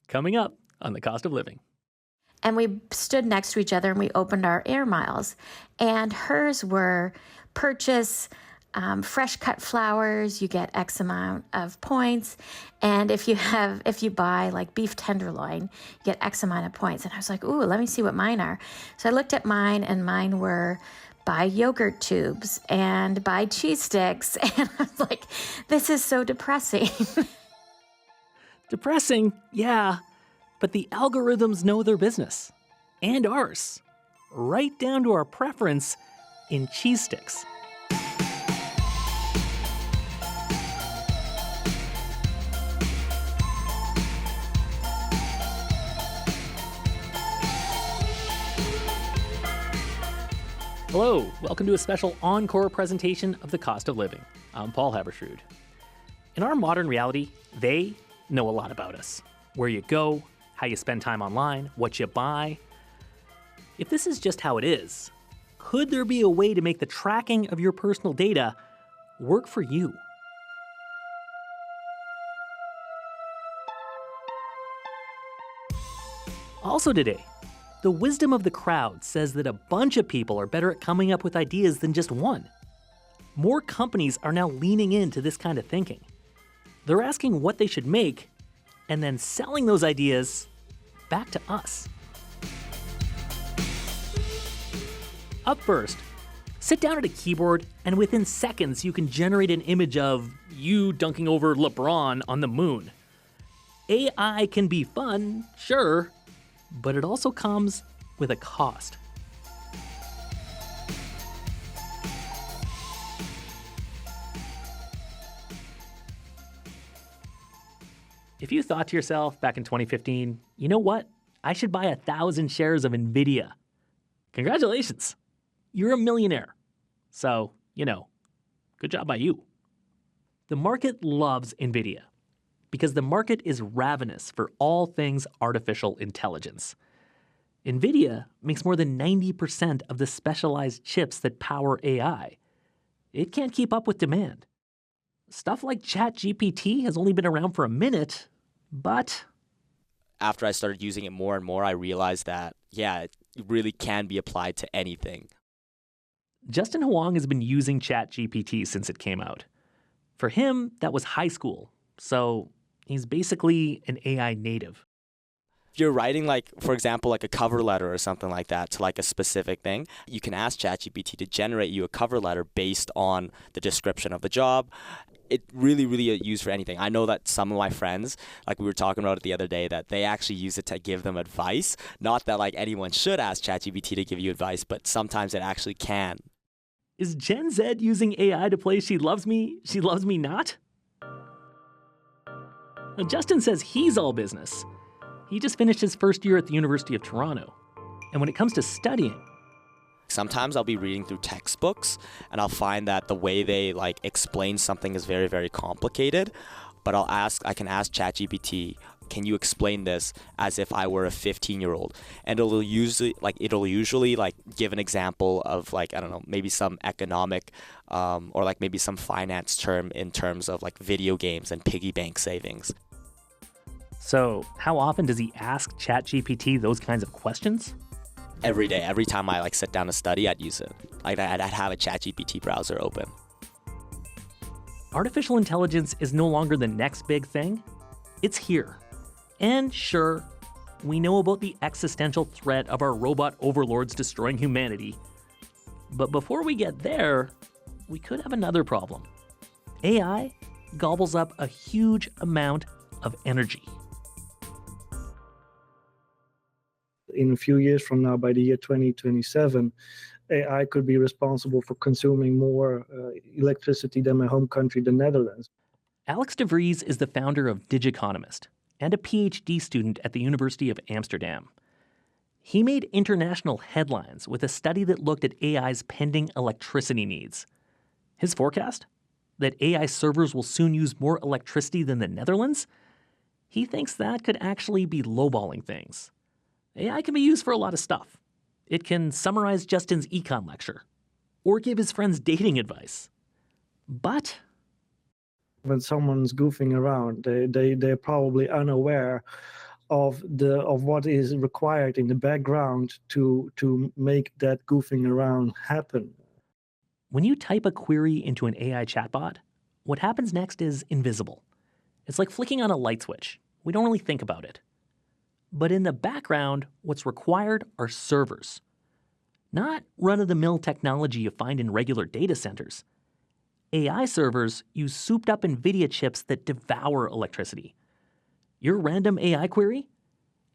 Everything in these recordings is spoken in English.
Coming up on The Cost of Living. And we stood next to each other and we opened our air miles. And hers were purchase fresh cut flowers, you get X amount of points. And if you buy like beef tenderloin, you get X amount of points. And I was like, ooh, let me see what mine are. So I looked at mine, and mine were buy yogurt tubes and buy cheese sticks. And I was like, this is so depressing. Depressing, yeah. But the algorithms know their business. And ours. Right down to our preference in cheese sticks. Hello, welcome to a special Encore presentation of The Cost of Living. I'm Paul Haberstrood. In our modern reality, they know a lot about us. Where you go, how you spend time online, what you buy. If this is just how it is, could there be a way to make the tracking of your personal data work for you? Also today, the wisdom of the crowd says that a bunch of people are better at coming up with ideas than just one. More companies are now leaning into this kind of thinking. They're asking what they should make and then selling those ideas back to us. Up first, sit down at a keyboard and within seconds you can generate an image of you dunking over LeBron on the moon. AI can be fun, sure, but it also comes with a cost. If you thought to yourself back in 2015, you know what? I should buy 1,000 shares of NVIDIA. Congratulations. You're a millionaire. So, good job by you. The market loves NVIDIA because the market is ravenous for all things artificial intelligence. NVIDIA makes more than 90% of the specialized chips that power AI. It can't keep up with demand. Stuff like ChatGPT has only been around for a minute, but after I started using it more and more, I realized that, it really can be applied to anything. Justin Huang has been using ChatGPT since it came out. For him, that was high school, so he's basically an AI native. If you're writing, for example, a cover letter or something like that to a specific thing, you can ask ChatGPT to generate you a cover letter based on the description of the job. It really used for anything. I know that some of my friends, we were talking about it the other day, that they actually use it to give them advice. Not that anyone should ask ChatGPT to give you advice, but sometimes it actually can. Is Gen Z using AI to play She Loves Me Not? Now, Justin says he's all business. He just finished his first year at the University of Toronto. And when it comes to studying, sometimes I'll be reading through textbooks and I'll find that the way they explain something is very, very complicated. But I can ask ChatGPT, can you explain this as if I were a 15-year-old? And it'll usually give an example of I don't know, maybe some economic or maybe some finance term in terms of video games and piggy bank savings. So how often does he ask ChatGPT those kinds of questions? Every day. Every time I sit down to study, I'd use it. I'd have a ChatGPT browser open. Artificial intelligence is no longer the next big thing. It's here. And sure, we know about the existential threat of our robot overlords destroying humanity. But before we get there, we could have another problem. AI gobbles up a huge amount of energy. In a few years from now, by the year 2027, AI could be responsible for consuming more electricity than my home country, the Netherlands. Alex de Vries is the founder of Digiconomist and a PhD student at the University of Amsterdam. He made international headlines with a study that looked at AI's pending electricity needs. His forecast? That AI servers will soon use more electricity than the Netherlands? He thinks that could actually be lowballing things. AI can be used for a lot of stuff. It can summarize Justin's econ lecture or give his friends dating advice. But when someone's goofing around, they're probably unaware of what is required in the background to make that goofing around happen. When you type a query into an AI chatbot, what happens next is invisible. It's like flicking on a light switch. We don't really think about it. But in the background, what's required are servers. Not run-of-the-mill technology you find in regular data centers. AI servers use souped-up NVIDIA chips that devour electricity. Your random AI query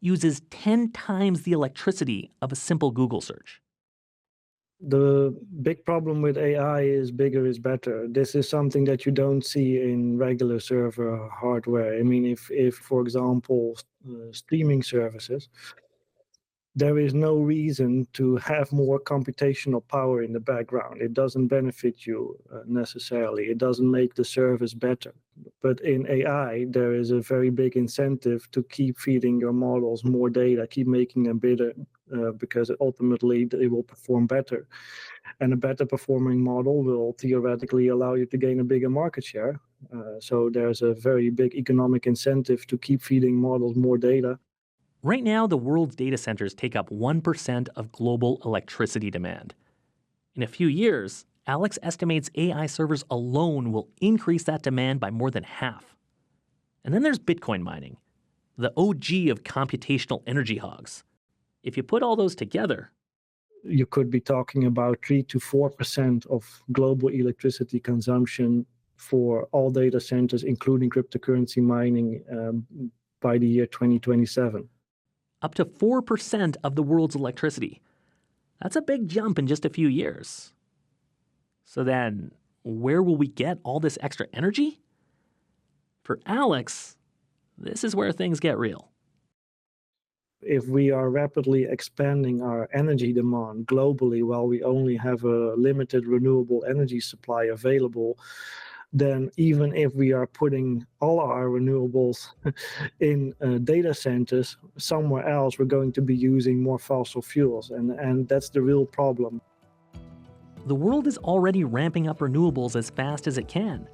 uses 10 times the electricity of a simple Google search. The big problem with AI is bigger is better. This is something that you don't see in regular server hardware. I mean, if for example, streaming services, there is no reason to have more computational power in the background. It doesn't benefit you necessarily. It doesn't make the service better. But in AI, there is a very big incentive to keep feeding your models more data, keep making them better, because ultimately they will perform better. And a better performing model will theoretically allow you to gain a bigger market share. So there's a very big economic incentive to keep feeding models more data. Right now, the world's data centers take up 1% of global electricity demand. In a few years, Alex estimates AI servers alone will increase that demand by more than half. And then there's Bitcoin mining, the OG of computational energy hogs. If you put all those together, you could be talking about 3 to 4% of global electricity consumption for all data centers, including cryptocurrency mining, by the year 2027. Up to 4% of the world's electricity. That's a big jump in just a few years. So then, where will we get all this extra energy? For Alex, this is where things get real. If we are rapidly expanding our energy demand globally while we only have a limited renewable energy supply available, then even if we are putting all our renewables in data centers, somewhere else we're going to be using more fossil fuels. And that's the real problem. The world is already ramping up renewables as fast as it can.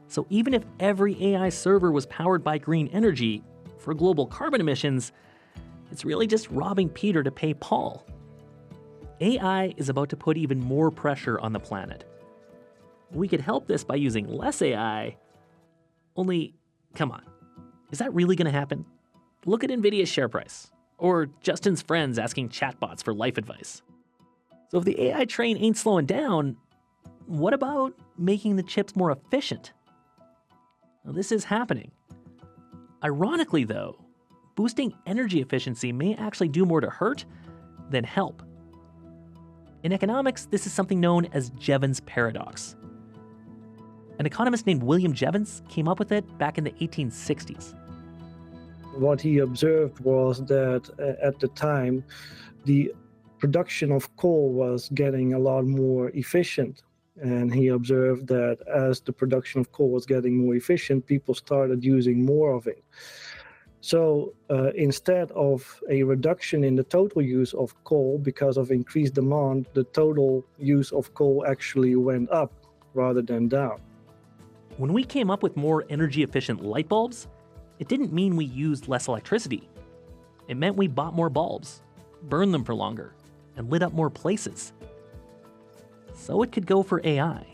So even if every AI server was powered by green energy, for global carbon emissions, it's really just robbing Peter to pay Paul. AI is about to put even more pressure on the planet. We could help this by using less AI. Only, come on, is that really going to happen? Look at NVIDIA's share price, or Justin's friends asking chatbots for life advice. So if the AI train ain't slowing down, what about making the chips more efficient? Well, this is happening. Ironically, though, boosting energy efficiency may actually do more to hurt than help. In economics, this is something known as Jevons paradox. An economist named William Jevons came up with it back in the 1860s. What he observed was that at the time, the production of coal was getting a lot more efficient. And he observed that as the production of coal was getting more efficient, people started using more of it. So instead of a reduction in the total use of coal because of increased demand, the total use of coal actually went up rather than down. When we came up with more energy-efficient light bulbs, it didn't mean we used less electricity. It meant we bought more bulbs, burned them for longer, and lit up more places. So it could go for AI.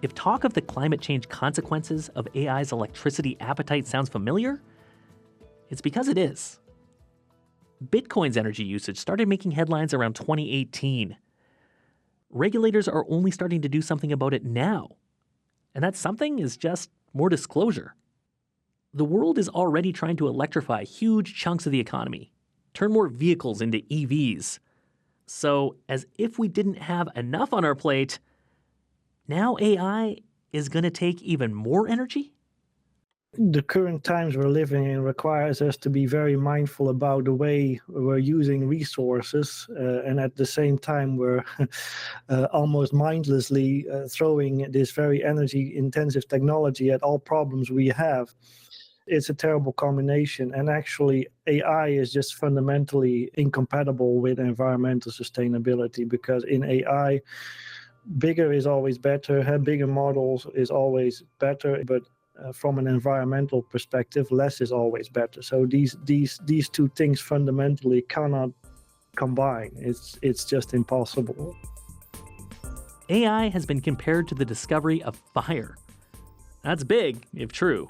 If talk of the climate change consequences of AI's electricity appetite sounds familiar, it's because it is. Bitcoin's energy usage started making headlines around 2018. Regulators are only starting to do something about it now. And that something is just more disclosure. The world is already trying to electrify huge chunks of the economy, turn more vehicles into EVs. So, as if we didn't have enough on our plate, now AI is going to take even more energy? The current times we're living in requires us to be very mindful about the way we're using resources, and at the same time we're almost mindlessly throwing this very energy-intensive technology at all problems we have. It's a terrible combination, and actually AI is just fundamentally incompatible with environmental sustainability, because in AI, bigger is always better, have bigger models is always better, but from an environmental perspective, less is always better. So these two things fundamentally cannot combine. It's just impossible. AI has been compared to the discovery of fire. That's big, if true.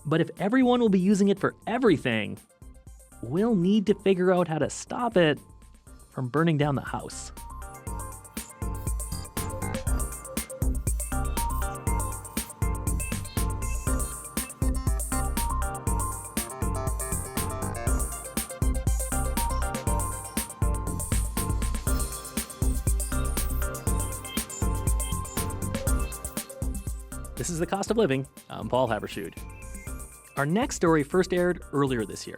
But if everyone will be using it for everything, we'll need to figure out how to stop it from burning down the house. This is The Cost of Living. I'm Paul Habershood. Our next story first aired earlier this year.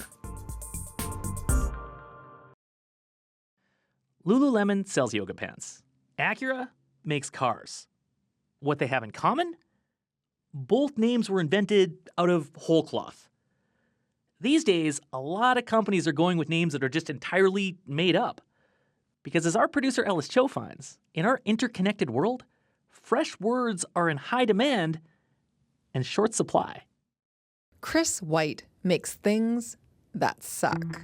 Lululemon sells yoga pants. Acura makes cars. What they have in common? Both names were invented out of whole cloth. These days, a lot of companies are going with names that are just entirely made up. Because as our producer Ellis Cho finds, in our interconnected world, fresh words are in high demand and short supply. Chris White makes things that suck.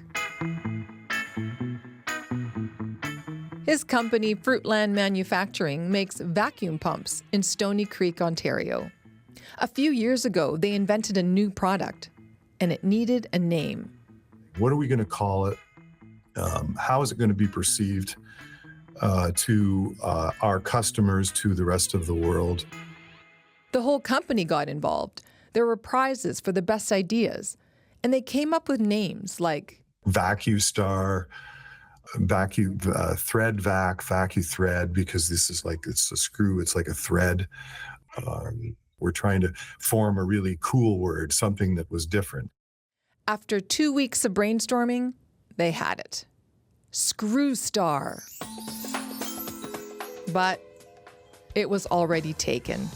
His company, Fruitland Manufacturing, makes vacuum pumps in Stony Creek, Ontario. A few years ago, they invented a new product, and it needed a name. What are we going to call it? How is it going to be perceived to our customers, to the rest of the world? The whole company got involved. There were prizes for the best ideas, and they came up with names like VacuStar, Vacuum Thread Vac, VacuThread, because this is like, it's a screw, it's like a thread. We're trying to form a really cool word, something that was different. After 2 weeks of brainstorming, they had it. Screw Star. But it was already taken.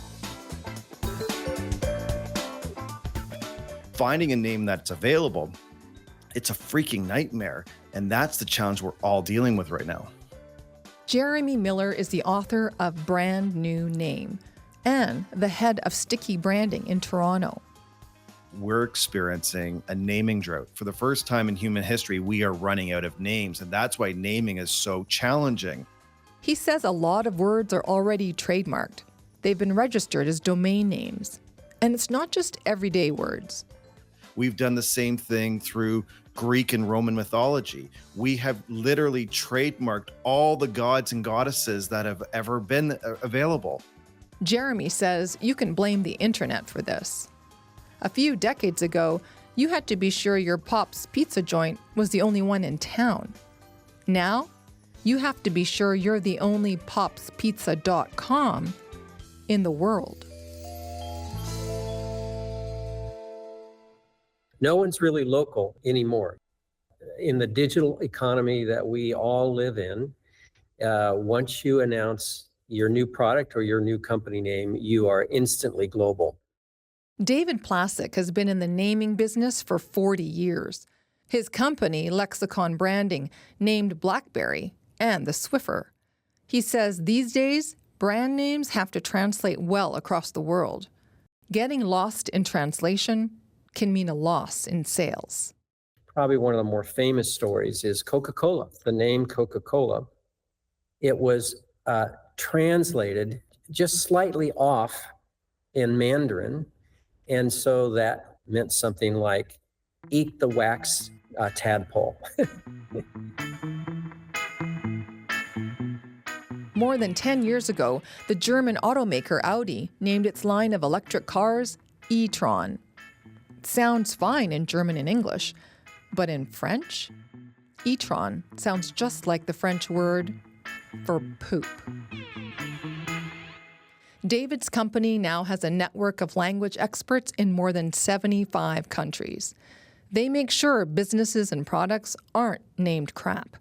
Finding a name that's available, it's a freaking nightmare. And that's the challenge we're all dealing with right now. Jeremy Miller is the author of Brand New Name and the head of Sticky Branding in Toronto. We're experiencing a naming drought. For the first time in human history, we are running out of names, and that's why naming is so challenging. He says a lot of words are already trademarked. They've been registered as domain names. And it's not just everyday words. We've done the same thing through Greek and Roman mythology. We have literally trademarked all the gods and goddesses that have ever been available. Jeremy says you can blame the internet for this. A few decades ago, you had to be sure your Pop's pizza joint was the only one in town. Now, you have to be sure you're the only popspizza.com in the world. No one's really local anymore. In the digital economy that we all live in, once you announce your new product or your new company name, you are instantly global. David Plassick has been in the naming business for 40 years. His company, Lexicon Branding, named BlackBerry and the Swiffer. He says these days, brand names have to translate well across the world. Getting lost in translation can mean a loss in sales. Probably one of the more famous stories is Coca-Cola, the name Coca-Cola. It was translated just slightly off in Mandarin, and so that meant something like, eat the wax tadpole. More than 10 years ago, the German automaker Audi named its line of electric cars e-tron. Sounds fine in German and English, but in French, e-tron sounds just like the French word for poop. David's company now has a network of language experts in more than 75 countries. They make sure businesses and products aren't named crap.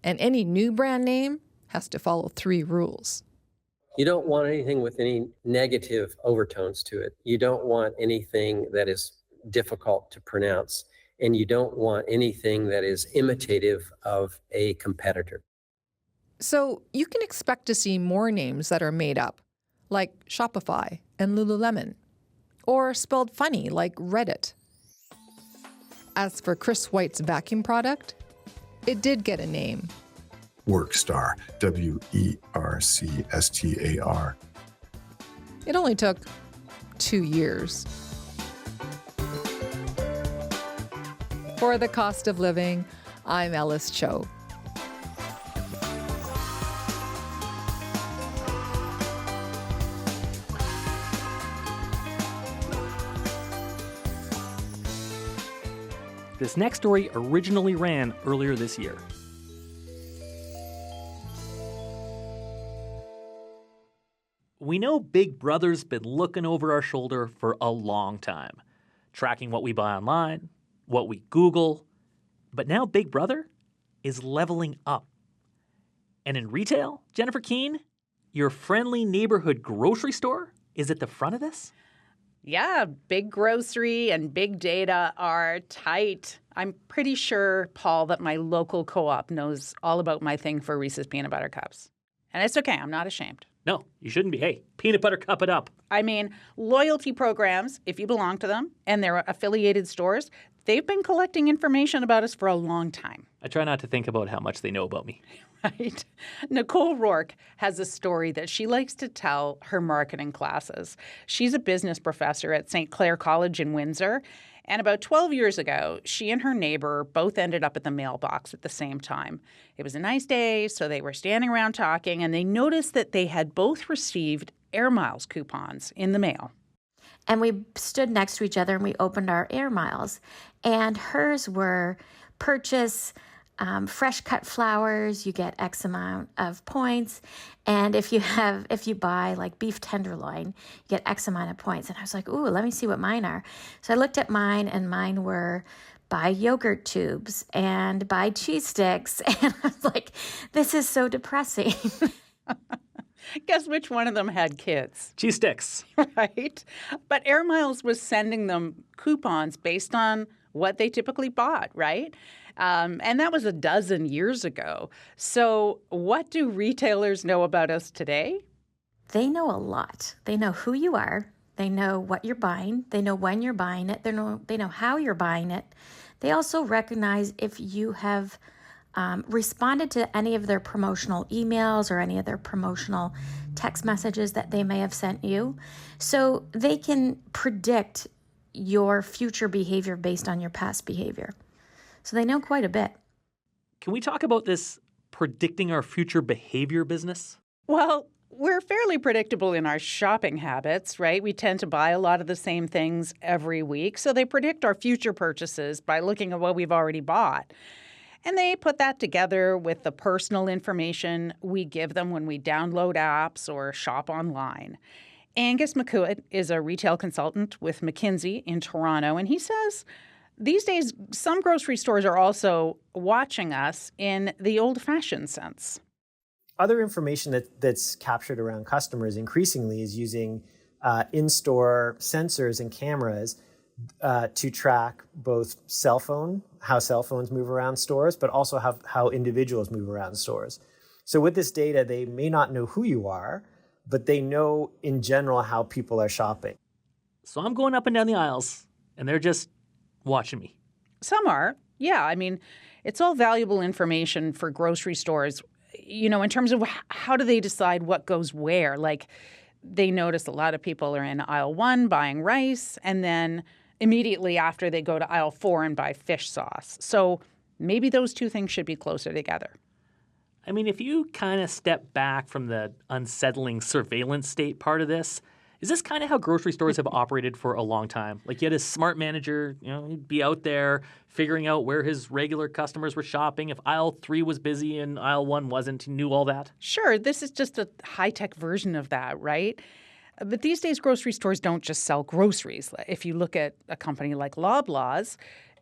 And any new brand name has to follow 3 rules. You don't want anything with any negative overtones to it. You don't want anything that is difficult to pronounce, and you don't want anything that is imitative of a competitor. So you can expect to see more names that are made up, like Shopify and Lululemon. or spelled funny like Reddit. As for Chris White's vacuum product, it did get a name. Workstar, WERCSTAR. It only took 2 years. For The Cost of Living, I'm Ellis Cho. This next story originally ran earlier this year. We know Big Brother's been looking over our shoulder for a long time, tracking what we buy online, what we Google. But now Big Brother is leveling up. And in retail, Jennifer Keene, your friendly neighborhood grocery store is at the front of this? Yeah, big grocery and big data are tight. I'm pretty sure, Paul, that my local co-op knows all about my thing for Reese's peanut butter cups. And it's okay. I'm not ashamed. No, you shouldn't be. Hey, peanut butter cup it up. I mean, loyalty programs, if you belong to them, and they're affiliated stores, they've been collecting information about us for a long time. I try not to think about how much they know about me. Right. Nicole Rourke has a story that she likes to tell her marketing classes. She's a business professor at St. Clair College in Windsor. And about 12 years ago, she and her neighbor both ended up at the mailbox at the same time. It was a nice day, so they were standing around talking, and they noticed that they had both received Air Miles coupons in the mail. And we stood next to each other and we opened our Air Miles. And hers were purchase fresh cut flowers, you get X amount of points. And if you buy like beef tenderloin, you get X amount of points. And I was like, ooh, let me see what mine are. So I looked at mine, and mine were buy yogurt tubes and buy cheese sticks. And I was like, this is so depressing. Guess which one of them had kids? Cheese sticks. Right? But Air Miles was sending them coupons based on what they typically bought, right? And that was a dozen years ago. So what do retailers know about us today? They know a lot. They know who you are. They know what you're buying. They know when you're buying it. They know how you're buying it. They also recognize if you have responded to any of their promotional emails or any of their promotional text messages that they may have sent you. So they can predict your future behavior based on your past behavior. So they know quite a bit. Can we talk about this predicting our future behavior business? Well, we're fairly predictable in our shopping habits, right? We tend to buy a lot of the same things every week. So they predict our future purchases by looking at what we've already bought. And they put that together with the personal information we give them when we download apps or shop online. Angus McCourt is a retail consultant with McKinsey in Toronto, and he says these days some grocery stores are also watching us in the old-fashioned sense. Other information that's captured around customers increasingly is using in-store sensors and cameras to track both how cell phones move around stores, but also how individuals move around stores. So with this data, they may not know who you are, but they know in general how people are shopping. So I'm going up and down the aisles, and they're just watching me. Some are, yeah. I mean, it's all valuable information for grocery stores, you know, in terms of how do they decide what goes where. Like, they notice a lot of people are in aisle 1 buying rice, and then immediately after they go to aisle 4 and buy fish sauce. So maybe those two things should be closer together. I mean, if you kind of step back from the unsettling surveillance state part of this, is this kind of how grocery stores have operated for a long time? Like, you had a smart manager, you know, he'd be out there figuring out where his regular customers were shopping. If aisle 3 was busy and aisle 1 wasn't, he knew all that? Sure, this is just a high-tech version of that, right? But these days, grocery stores don't just sell groceries. If you look at a company like Loblaws,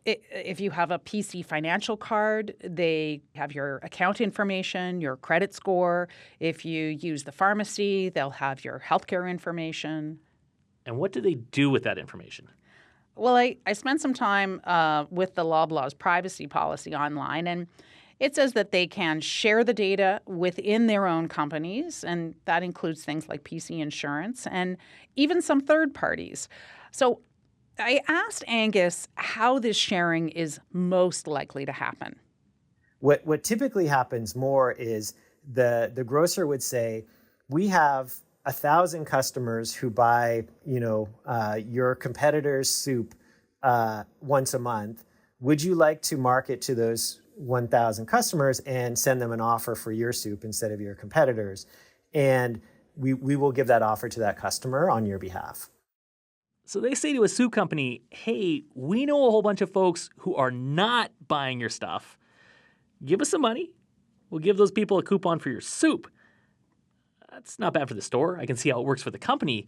if you have a PC financial card, they have your account information, your credit score. If you use the pharmacy, they'll have your healthcare information. And what do they do with that information? Well, I spent some time with the Loblaws privacy policy online, and it says that they can share the data within their own companies, and that includes things like PC insurance and even some third parties. So I asked Angus how this sharing is most likely to happen. What typically happens more is the grocer would say, we have 1,000 customers who buy, your competitor's soup once a month. Would you like to market to those 1,000 customers and send them an offer for your soup instead of your competitors? And we will give that offer to that customer on your behalf. So they say to a soup company, hey, we know a whole bunch of folks who are not buying your stuff. Give us some money. We'll give those people a coupon for your soup. That's not bad for the store. I can see how it works for the company.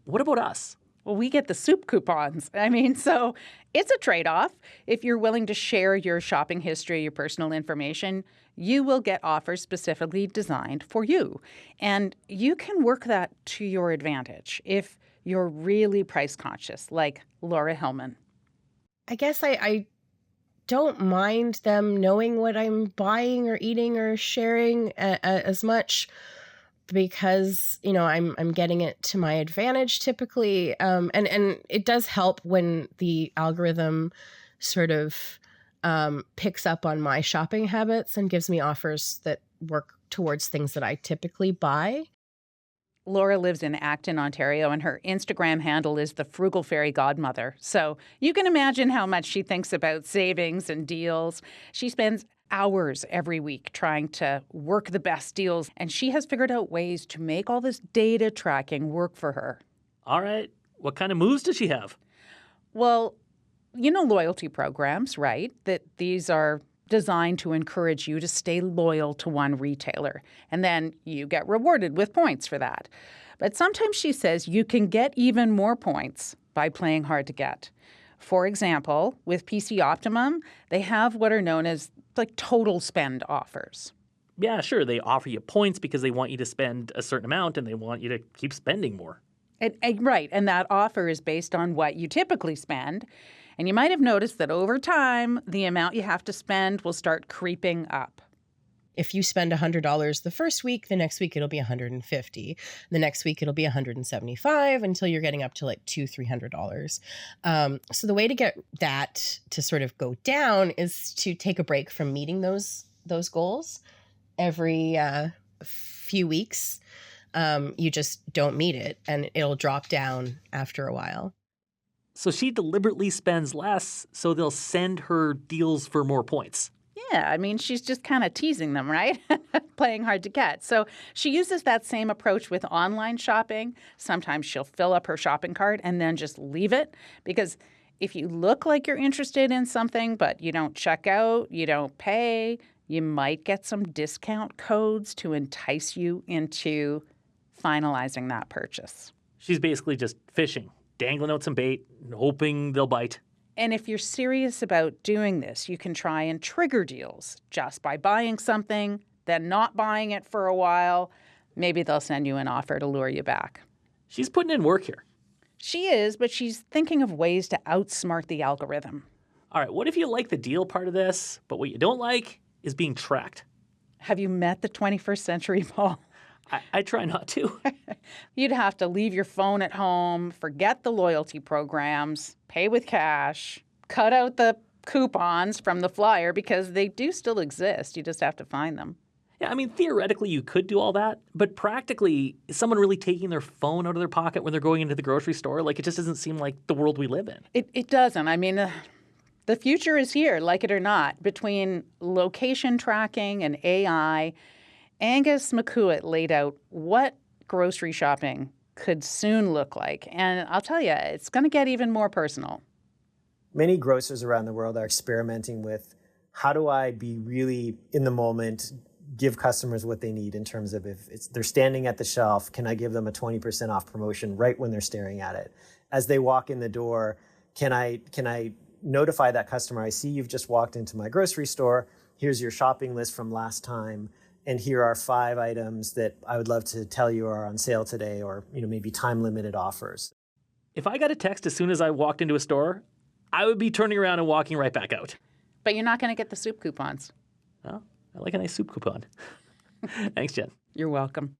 What about us? Well, we get the soup coupons. So it's a trade-off. If you're willing to share your shopping history, your personal information, you will get offers specifically designed for you. And you can work that to your advantage if you're really price conscious, like Laura Hillman. I guess I don't mind them knowing what I'm buying or eating or sharing as much, because I'm getting it to my advantage typically, and it does help when the algorithm sort of picks up on my shopping habits and gives me offers that work towards things that I typically buy. Laura lives in Acton, Ontario, and her Instagram handle is the Frugal Fairy Godmother. So you can imagine how much she thinks about savings and deals. She spends hours every week trying to work the best deals, and she has figured out ways to make all this data tracking work for her. All right. What kind of moves does she have? Well, loyalty programs, right? That these are designed to encourage you to stay loyal to one retailer, and then you get rewarded with points for that. But sometimes she says you can get even more points by playing hard to get. For example, with PC Optimum, they have what are known as total spend offers. Yeah, sure. They offer you points because they want you to spend a certain amount and they want you to keep spending more. Right. And that offer is based on what you typically spend. And you might have noticed that over time, the amount you have to spend will start creeping up. If you spend $100 the first week, the next week it'll be $150. The next week it'll be $175 until you're getting up to $200-$300. So the way to get that to sort of go down is to take a break from meeting those goals. Every few weeks, you just don't meet it, and it'll drop down after a while. So she deliberately spends less so they'll send her deals for more points. Yeah, she's just kind of teasing them, right? Playing hard to get. So she uses that same approach with online shopping. Sometimes she'll fill up her shopping cart and then just leave it, because if you look like you're interested in something but you don't check out, you don't pay, you might get some discount codes to entice you into finalizing that purchase. She's basically just fishing, dangling out some bait, and hoping they'll bite. And if you're serious about doing this, you can try and trigger deals just by buying something, then not buying it for a while. Maybe they'll send you an offer to lure you back. She's putting in work here. She is, but she's thinking of ways to outsmart the algorithm. All right, what if you like the deal part of this, but what you don't like is being tracked? Have you met the 21st century, Paul? I try not to. You'd have to leave your phone at home, forget the loyalty programs, pay with cash, cut out the coupons from the flyer because they do still exist. You just have to find them. Yeah, theoretically you could do all that, but practically, is someone really taking their phone out of their pocket when they're going into the grocery store? It just doesn't seem like the world we live in. It doesn't. The future is here, like it or not. Between location tracking and AI, Angus McCuitt laid out what grocery shopping could soon look like. And I'll tell you, it's going to get even more personal. Many grocers around the world are experimenting with, how do I be really in the moment, give customers what they need in terms of, if they're standing at the shelf, can I give them a 20% off promotion right when they're staring at it? As they walk in the door, can I notify that customer, I see you've just walked into my grocery store, here's your shopping list from last time, and here are 5 items that I would love to tell you are on sale today, or maybe time-limited offers. If I got a text as soon as I walked into a store, I would be turning around and walking right back out. But you're not going to get the soup coupons. Well, I like a nice soup coupon. Thanks, Jen. You're welcome.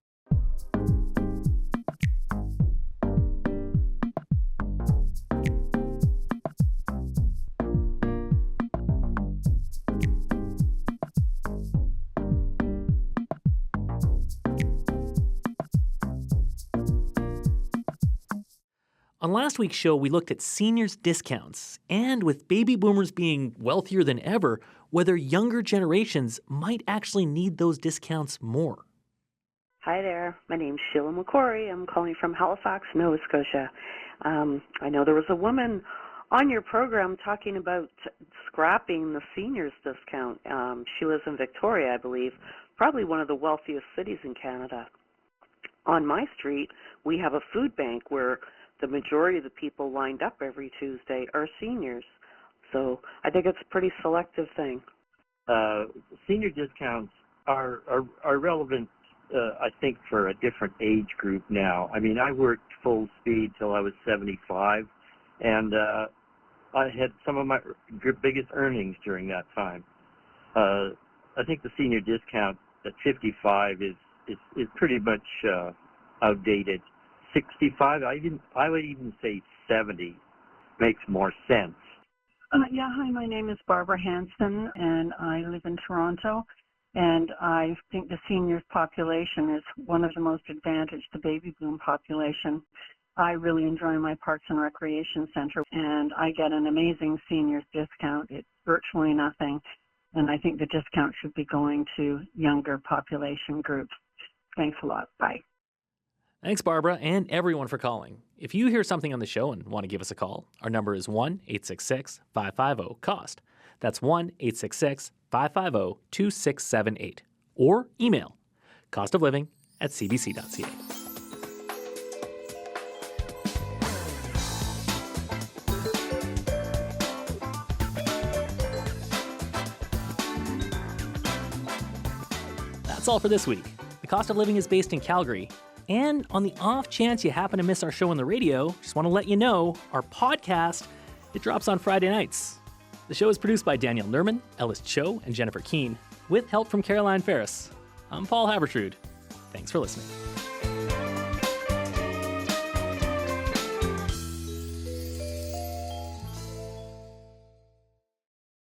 On last week's show, we looked at seniors' discounts and, with baby boomers being wealthier than ever, whether younger generations might actually need those discounts more. Hi there. My name's Sheila McCory. I'm calling from Halifax, Nova Scotia. I know there was a woman on your program talking about scrapping the seniors' discount. She lives in Victoria, I believe, probably one of the wealthiest cities in Canada. On my street, we have a food bank where the majority of the people lined up every Tuesday are seniors. So I think it's a pretty selective thing. Senior discounts are relevant, I think, for a different age group now. I mean, I worked full speed till I was 75, and I had some of my biggest earnings during that time. I think the senior discount at 55 is pretty much outdated. 65, I would even say 70 makes more sense. Hi, my name is Barbara Hanson, and I live in Toronto, and I think the seniors population is one of the most advantaged, the baby boom population. I really enjoy my Parks and Recreation Center, and I get an amazing seniors discount. It's virtually nothing, and I think the discount should be going to younger population groups. Thanks a lot. Bye. Thanks, Barbara, and everyone for calling. If you hear something on the show and want to give us a call, our number is 1-866-550-COST. That's 1-866-550-2678. Or email costofliving@cbc.ca. That's all for this week. The Cost of Living is based in Calgary. And on the off chance you happen to miss our show on the radio, just want to let you know, our podcast, it drops on Friday nights. The show is produced by Danielle Nerman, Ellis Cho, and Jennifer Keene, with help from Caroline Ferris. I'm Paul Habertrud. Thanks for listening.